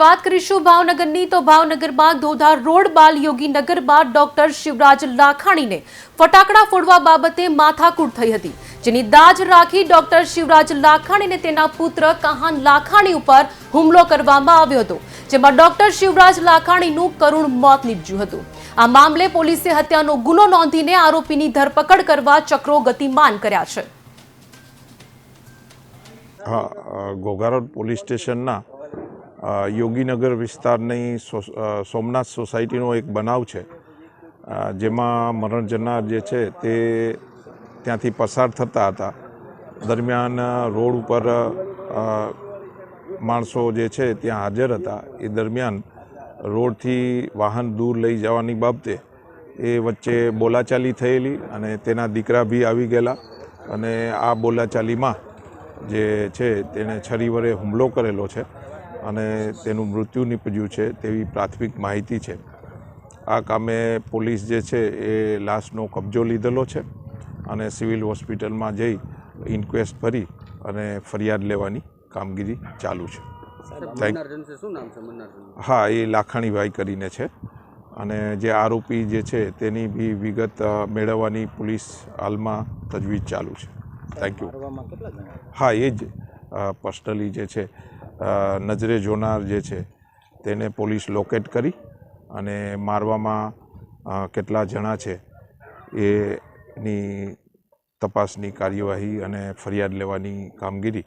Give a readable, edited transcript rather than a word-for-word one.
વાત કરીશું ભાવનગરની તો ભાવનગરમાં ધોધા રોડ બાલયોગીનગરમાં ડોક્ટર શિવરાજ લાખાણીને ફટાકડા ફોડવા બાબતે માથાકૂટ થઈ હતી, જેની દાજ રાખી ડોક્ટર શિવરાજ લાખાણીને તેના પુત્ર કહાન લાખાણી ઉપર હુમલો કરવામાં આવ્યો હતો, જેમાં ડોક્ટર શિવરાજ લાખાણીનું કરુણ મોત નીપજ્યું હતું। આ મામલે પોલીસે હત્યાનો ગુનો નોંધીને આરોપીની ધરપકડ કરવા ચક્રો ગતિમાન કર્યા છે। ઘોઘારોડ પોલીસ સ્ટેશનના યોગીનગર વિસ્તારની સોમનાથ સોસાયટીનો એક બનાવ છે, જેમાં મરણ જનાર જે છે તે ત્યાંથી પસાર થતા હતા। દરમિયાન રોડ ઉપર માણસો જે છે ત્યાં હાજર હતા। એ દરમિયાન રોડથી વાહન દૂર લઈ જવાની બાબતે એ વચ્ચે બોલાચાલી થયેલી અને તેના દીકરા બી આવી ગયેલા અને આ બોલાચાલીમાં જે છે તેને છરી વડે હુમલો કરેલો છે અને તેનું મૃત્યુ નીપજ્યું છે તેવી પ્રાથમિક માહિતી છે। આ કામે પોલીસ જે છે એ લાશનો કબજો લીધેલો છે અને સિવિલ હોસ્પિટલમાં જઈ ઇન્ક્વેસ્ટ ભરી અને ફરિયાદ લેવાની કામગીરી ચાલુ છે। હા, એ લાખાણીભાઈ કરીને છે અને જે આરોપી જે છે તેની બી વિગત મેળવવાની પોલીસ હાલમાં તજવીજ ચાલુ છે। Thank you. હા, એ જ પર્સનલી જે છે નજરે જોનાર જે છે તેને પોલીસ લોકેટ કરી અને મારવામાં કેટલા જણા છે એની તપાસની કાર્યવાહી અને ફરિયાદ લેવાની કામગીરી